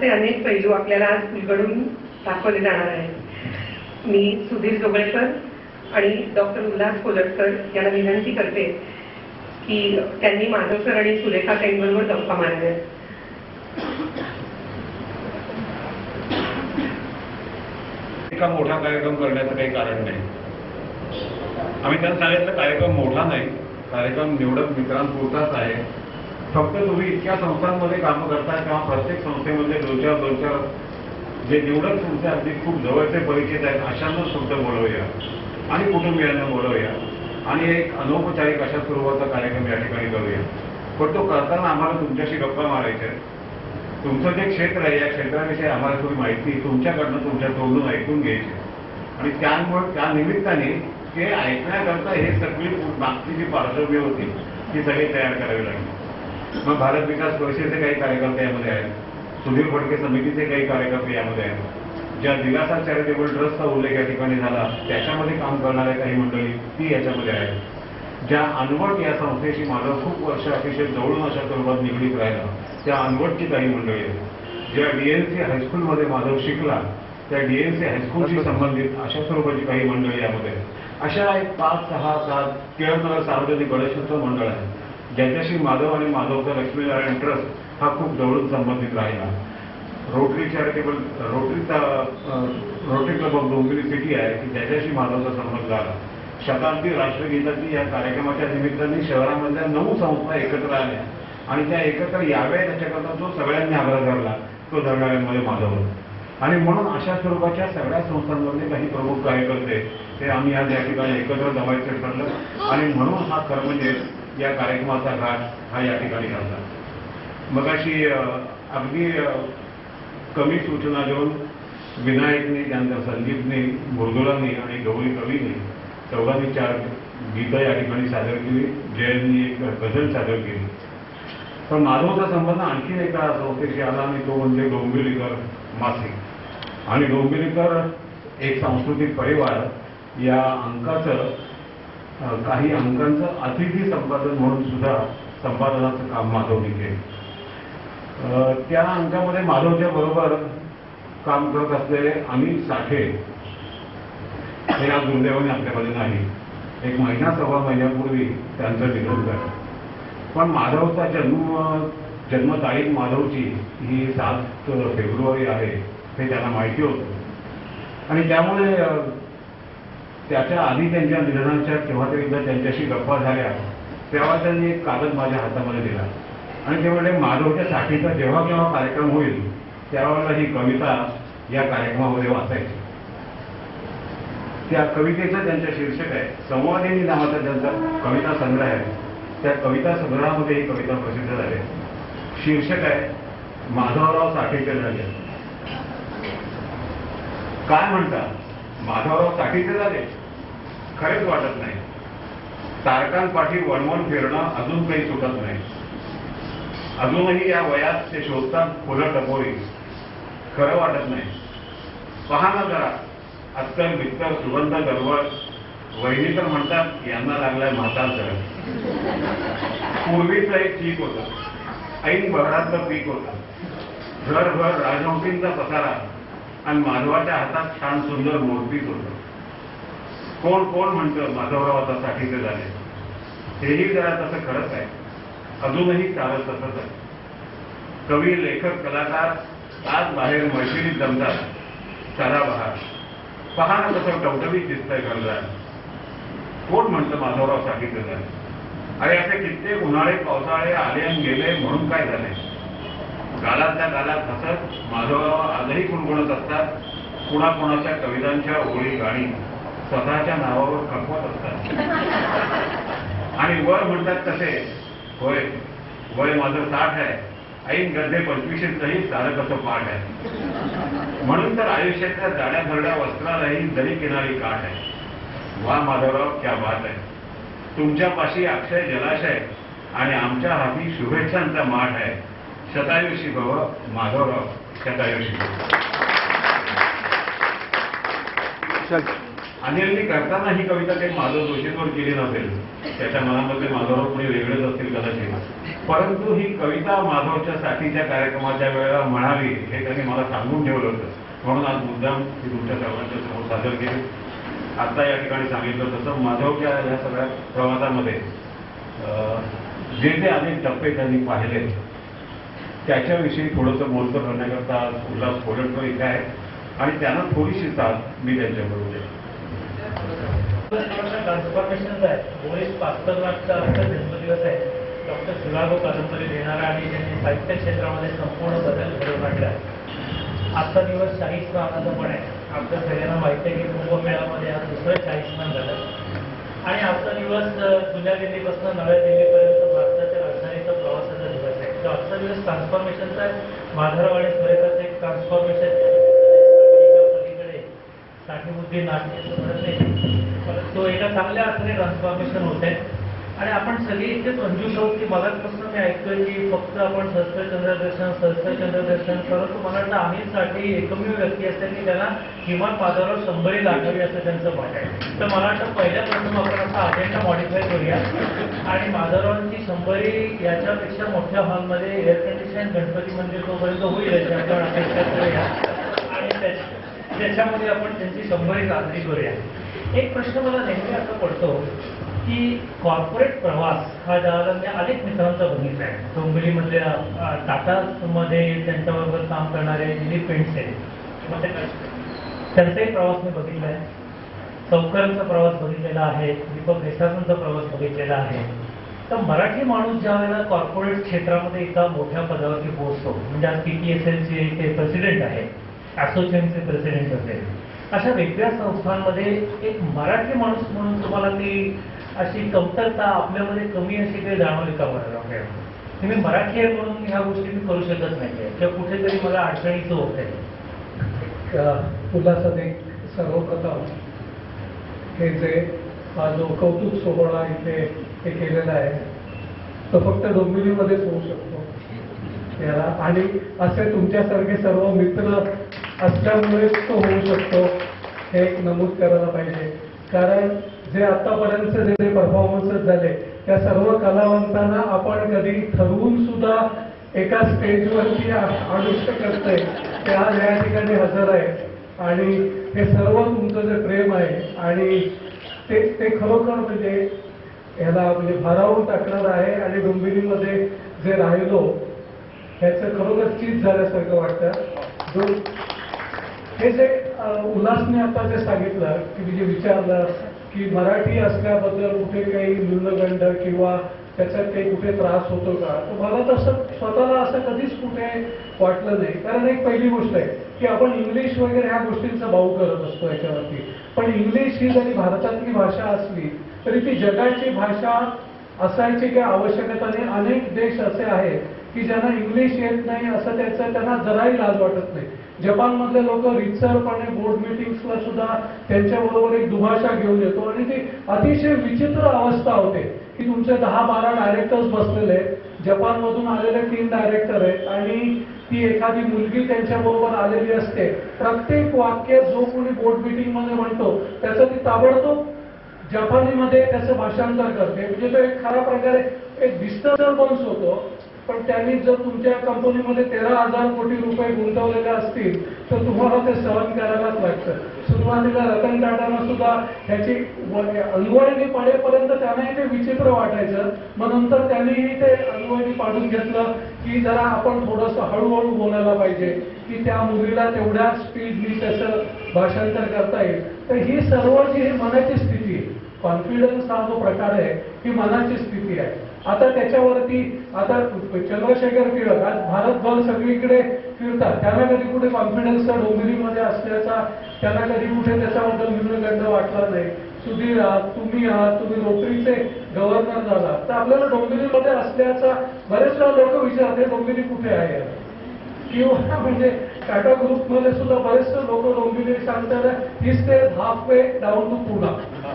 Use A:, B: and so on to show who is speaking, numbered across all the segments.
A: ते अनेक पैलू आपल्याला आज फुलकडून दाखवले जाणार आहेत। मी सुधीर जोगळेकर आणि डॉक्टर उल्हास कोलटकर यांना विनंती करते की त्यांनी माधव सर आणि सुलेखा ताईंबरोबर गप्पा माराव्यात।
B: इतका मोठा कार्यक्रम करण्याचं काही कारण नाही। आम्ही त्यांना सांगितलं कार्यक्रम मोठा नाही, कार्यक्रम निवडक मित्रांपुरताच आहे। फक्त तुम्ही इतक्या संस्थांमध्ये कामं करताय किंवा प्रत्येक संस्थेमध्ये दोन चार जे निवडक तुमचे अगदी खूप जवळचे परिचित आहेत अशांनाच फक्त बोलवूया आणि कुटुंबियांना बोलवूया आणि एक अनौपचारिक अशा स्वरूपाचा कार्यक्रम या ठिकाणी करूया। पण तो करताना आम्हाला तुमच्याशी गप्पा मारायच्या, तुमचं जे क्षेत्र आहे या क्षेत्राविषयी आम्हाला थोडी माहिती तुमच्याकडनं तुमच्या तोंडून ऐकून घ्यायची आणि त्यामुळे त्या निमित्ताने ते ऐकण्याकरता हे सगळी मागची जी पार्श्वभूमी होती ती सगळी तयार करावी लागली। मग भारत विकास परिषदेचे काही कार्यकर्ते यामध्ये आहेत, सुधीर फडके समितीचे काही कार्यकर्ते यामध्ये आहेत, ज्या दिलासा चॅरिटेबल ट्रस्टचा उल्लेख या ठिकाणी झाला त्याच्यामध्ये काम करणाऱ्या काही मंडळी ती याच्यामध्ये आहेत, ज्या अनवट या संस्थेशी माझं खूप वर्ष अतिशय जवळून अशा स्वरूपात निगडीत राहिला त्या अनवटची काही मंडळी आहेत, ज्या डीएनसी हायस्कूलमध्ये माधव शिकला त्या डीएनसी हायस्कूलशी संबंधित अशा स्वरूपाची काही मंडळी यामध्ये अशा एक 5, 6, 7 केळनगर सार्वजनिक गणेशोत्सव मंडळ आहे ज्याच्याशी माधव आणि माधवचा लक्ष्मीनारायण ट्रस्ट हा खूप जवळून संबंधित राहिला। Rotary charitable rotary club of Dombivli city आहे की ज्याच्याशी माधवचा संबंध झाला। शताब्दी राष्ट्रगीताची या कार्यक्रमाच्या निमित्ताने शहरामधल्या 9 संस्था एकत्र आल्या आणि त्या एकत्र याव्या त्याच्याकरता जो सगळ्यांनी आग्रह धरला तो धरणाऱ्यांमध्ये माधव होता आणि म्हणून अशा स्वरूपाच्या सगळ्या संस्थांमधले काही प्रमुख कार्यकर्ते ते आम्ही आज या ठिकाणी एकत्र जमायचं ठरलं आणि म्हणून हा खरं म्हणजे या कार्यक्रमाचा घाट हा या ठिकाणी घातला। मगाशी अगदी कमी सूचना देऊन विनायकने त्यानंतर संदीपने मृदुलांनी आणि गौरी कवीने चौघांनी 4 गीतं या ठिकाणी सादर केली, जयंतनी एक गझल सादर केली। पण माधवचा संबंध आणखीन एका संस्थेशी आला आणि तो म्हणजे डोंबिवलीकर मासिक आणि डोंबिवलीकर एक सांस्कृतिक परिवार या अंकाचं काही अंकांचं अतिथी संपादन म्हणून सुद्धा संपादनाचं काम माधवने केलं। त्या अंकामध्ये माधवच्या बरोबर काम करत असलेले अनिल साठे हे आज दुर्दैवाने आपल्याकडे नाही, 1 महिना सव्वा महिन्यापूर्वी त्यांचं निधन झालं। पण माधवचा जन्मतारीख माधवची ही 7 फेब्रुवारी आहे हे त्यांना माहिती होतं आणि त्यामुळे त्याच्या आधी त्यांच्या निधनाच्या केव्हा तरी एकदा त्यांच्याशी गप्पा झाल्या तेव्हा त्यांनी एक कागद माझ्या हातामध्ये दिला आणि ते म्हणजे माधवच्या साठीचा जेव्हा केव्हा कार्यक्रम होईल त्यावेळेला ही कविता या कार्यक्रमामध्ये वाचायची। त्या कवितेचं त्यांचं शीर्षक आहे, संवादिनी नावाचा त्यांचा कविता संग्रह आहे। त्या कविता संग्रहामध्ये ही कविता प्रसिद्ध झाली। शीर्षक आहे माधवराव साठेचे झाले। काय म्हणतात, माधवराव साठेचे झाले? खरेच वाटत नाही। तारकांपाठी वणवण फिरणं अजून काही सुटत नाही। अजूनही या वयात ते शोधतात फुलं टपोरी, खरं वाटत नाही। पहा ना जरा अत्तर बित्तर सुगंध गरवळ, वहिनी तर म्हणतात यांना लागलाय म्हातारचं। पूर्वीचं एक ठीक होतं, ऐन बहरातलं पीक होतं, घरभर राजवटींचा पसारा आणि माधवाच्या हातात छान सुंदर मोरपीस होतं। कोण कोण म्हणतं माधवराव आता साठीचे झाले, हेही जरा तसं खरंच आहे, अजूनही चालत तसंच आहे। कवी लेखक कलाकार आज बाहेर मैफिलीत जमतात, चला बहार पहा ना कसं टवटवीत दिसतंय घरदार। कोण म्हणतं माधवराव साठीचे झाले? अरे असे कित्येक उन्हाळे पावसाळे आले आणि गेले म्हणून काय झाले? गालातल्या गालात हसत माधवराव आजही गुणगुणत असतात, कुणाकुणाच्या कवितांच्या ओळी गाणी स्वतःच्या नावावर खपवत असतात आणि वर म्हणतात तसे, होय वय माझं 60 आहे, ऐन गड्डे 25चंही सारं कसं पाठ आहे। म्हणून तर आयुष्याच्या जाड्या भरड्या वस्त्रालाही दरी किनारी काठ आहे। वा माधवराव क्या बात आहे, तुमच्यापाशी अक्षय जलाशय आणि आमच्या हाती शुभेच्छांचा माठ आहे। शतायुषी भव माधवराव, शतायुषी भव। अनिलनी करताना ही कविता काही माधव जोशींवर केली नसेल, त्याच्या मनामध्ये माधवराव कोणी वेगळेच असतील कदाचित। परंतु ही कविता माधवच्या साठीच्या कार्यक्रमाच्या वेळेला म्हणावी हे त्यांनी मला सांगून ठेवलं होतं, म्हणून आज मुद्दाम ती तुमच्या सर्वांच्या समोर सादर केली. आता या ठिकाणी सांगितलं तसं माधवच्या या सगळ्या प्रवासामध्ये जे जे अनेक टप्पे त्यांनी पाहिले त्याच्याविषयी थोडंसं बोलतं करण्याकरता उल्हास कोलटकर इथे आहे आणि त्यांना थोडीशी साथ मी त्यांच्याबरोबर देतो.
C: ट्रान्सफॉर्मेशन आहे. बोरिस पास्तरनाकचा जन्मदिवस आहे. डॉक्टर शिलागो कादंबरी लिहिणारा आणि त्यांनी साहित्य क्षेत्रामध्ये संपूर्ण बदल घडवून आणला. आजचा दिवस 40 मानाचा पण आहे. आपल्या सगळ्यांना माहिती आहे की कुंभमेळ्यामध्ये आज दुसरं 40 मान झालं आणि आजचा दिवस जुन्या दिल्लीपासून नव्या दिल्लीपर्यंत भारताच्या राजधानीचा प्रवासाचा दिवस आहे. तर आजचा दिवस ट्रान्सफॉर्मेशनचा आहे. माधवराव आणि सुरेखाचं एक ट्रान्सफॉर्मेशन पलीकडे साठीबुद्धी नाट्य म्हणत नाही, तो एका चांगल्या अर्थाने ट्रान्सफॉर्मेशन होत आहे. आणि आपण सगळे इतकेच कंजूस आहोत की मगाचपासून मी ऐकतोय की फक्त आपण सहस्त्रचंद्रदर्शन परंतु मला वाटतं आम्हीसाठी एकमेव व्यक्ती असतात की त्यांना किमान पादावर 100 लागावी असं त्यांचं मत आहे. तर मला वाटतं पहिल्या प्रथम आपण असा अजेंडा मॉडिफाय करूया आणि माधवरावांची 100 याच्यापेक्षा मोठ्या हॉलमध्ये एअर कंडिशन गणपती मंदिर तोपर्यंत होईल याची आपण अपेक्षा करूया आणि त्याच्यामध्ये आपण त्यांची 100 साजरी करूया. एक प्रश्न मला नेहमी असा पडतो की कॉर्पोरेट प्रवास हा ज्याला मी अनेक मित्रांचा बघितला आहे. डोंबिवलीमधल्या टाटामध्ये त्यांच्याबरोबर काम करणारे दिलीप पेंडसे किंवा त्यांचाही प्रवास मी बघितला आहे. चौकरांचा प्रवास बघितलेला आहे. दीपक देसाईंचा प्रवास बघितलेला आहे. तर मराठी माणूस ज्या वेळेला कॉर्पोरेट क्षेत्रामध्ये एका मोठ्या पदावरती पोहोचतो, म्हणजे आज PTSLचे ते प्रेसिडेंट आहे, असोचॅमचे प्रेसिडेंट असेल, अशा वेगळ्या संस्थांमध्ये एक मराठी माणूस म्हणून तुम्हाला ती अशी कमतरता आपल्यामध्ये कमी अशी काही जाणवली का बरं? मी मराठी आहे म्हणून ह्या गोष्टी मी करू शकत नाही किंवा कुठेतरी मला अडचणीचं होत आहे.
D: उल्हासात एक सर्वप्रथम हे जे हा जो कौतुक सोहळा इथे हे केलेला आहे तो फक्त डोंबिवलीमध्येच होऊ शकतो याला, आणि असे तुमच्यासारखे सर्व मित्र असल्यामुळेच तो होऊ शकतो हे एक नमूद करायला पाहिजे. कारण जे आतापर्यंत जे परफॉर्मन्सेस झाले त्या सर्व कलावंतांना आपण कधी ठरवून सुद्धा एका स्टेजवरती आणू शकत नाही. ते आज या ठिकाणी हजर आहे आणि हे सर्व तुमचं जे प्रेम आहे आणि ते खरोखर म्हणजे ह्याला म्हणजे भारावून टाकणार आहे. आणि डोंबिवलीमध्ये जे राहिलो ह्याचं खरोखर चीज झाल्यासारखं वाटतं. हे जे उल्हासने आता जे सांगितलं की म्हणजे विचारलं की मराठी असल्याबद्दल कुठे काही न्यूनगंड किंवा त्याच्यात काही कुठे त्रास होतो का, तर मला तसं स्वतःला असं कधीच कुठे वाटलं नाही. कारण एक पहिली गोष्ट आहे की आपण इंग्लिश वगैरे ह्या गोष्टींचा भाऊ करत असतो याच्यावरती, पण इंग्लिश ही जरी भारतातली भाषा असली तरी ती जगाची भाषा असायची काही आवश्यकता नाही. अनेक देश असे आहेत की ज्यांना इंग्लिश येत नाही असं त्यांना जराही लाज वाटत नाही. जपानमधले लोक रितसरपणे बोर्ड मिटिंग्सला सुद्धा त्यांच्याबरोबर एक दुभाषा घेऊन येतो आणि ती अतिशय विचित्र अवस्था होते की तुमचे 10-12 डायरेक्टर्स बसलेले आहेत. जपानमधून आलेले 3 डायरेक्टर आहेत आणि ती एखादी मुलगी त्यांच्याबरोबर आलेली असते. प्रत्येक वाक्य जो कोणी बोर्ड मिटिंग मध्ये म्हणतो त्याचं ती ताबडतोब जपानीमध्ये त्याचं भाषांतर करते. म्हणजे तो एक खऱ्या प्रकारे एक डिस्टर्बन्स होतो. पण त्यांनी जर तुमच्या कंपनीमध्ये 13,000 कोटी रुपये गुंतवलेले असतील तर तुम्हाला ते सहन करायलाच लागतं. सुरुवातीला रतन टाटांना सुद्धा ह्याची अंगवळणी पडेपर्यंत त्यांनाही ते विचित्र वाटायचं. मग नंतर त्यांनीही ते अंगवळणी पाडून घेतलं की जरा आपण थोडंसं हळूहळू बोलायला पाहिजे की त्या मुलीला तेवढ्या स्पीडनी त्याचं भाषांतर करता येईल. तर ही सर्व जी मनाची स्थिती आहे, कॉन्फिडन्स हा जो प्रकार आहे ही मनाची स्थिती आहे. आता त्याच्यावरती आता चंद्रशेखर टिळक आज भारतभर सगळीकडे फिरतात, त्यांना कधी कुठे कॉन्फिडन्सचा डोंबिवलीमध्ये असल्याचा त्यांना कधी कुठे त्याच्याबद्दल न्यूनगंड वाटला नाही. सुधीर आहात, तुम्ही रोटरीचे गव्हर्नर झाला, तर आपल्याला डोंबिवलीमध्ये असल्याचा बरेचदा लोक विचारते डोंबिवली कुठे आहे, किंवा म्हणजे टाटा ग्रुपमध्ये सुद्धा बरेचसे लोक डोंबिवली सांगतात ही stage halfway down to Poona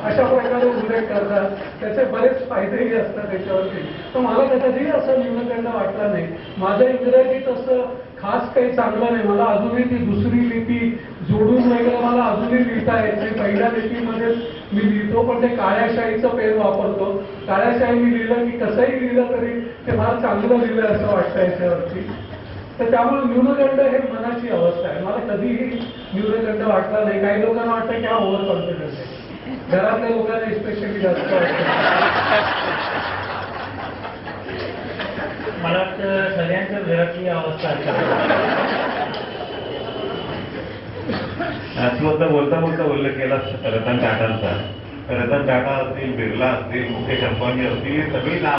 D: अशा प्रकारे उल्लेख करतात. त्याचे बरेच फायदेही असतात त्याच्यावरती. तर मला कधीही असं न्यूनगंड वाटला नाही. माझं इंग्रजीत असं खास काही चांगलं नाही. मला अजूनही ती दुसरी लिपी जोडून वगैरे मला अजूनही लिहिता येत नाही. पहिल्या लिपीमध्ये मी लिहितो पण ते काळ्या शाईचं पेन वापरतो. काळ्या शाई मी लिहिलं की कसंही लिहिलं तरी ते फार चांगलं लिहिलं असं वाटतं याच्यावरती. तर त्यामुळे न्यूनगंड हे मनाची अवस्था आहे. मला कधीही न्यूनगंड वाटला नाही. काही लोकांना वाटतं की हा ओव्हर कॉन्फिडन्स आहे. घरातल्या लोकांना स्पेशली जास्त वाटतं.
C: मला वाटतं सगळ्यांच्याच घरातली अवस्था आहे.
B: तू आता बोलता बोलता उल्लेख केला रतन टाटांचा. रतन टाटा असतील, बिर्ला असतील, मुकेश अंबानी असतील, सगळी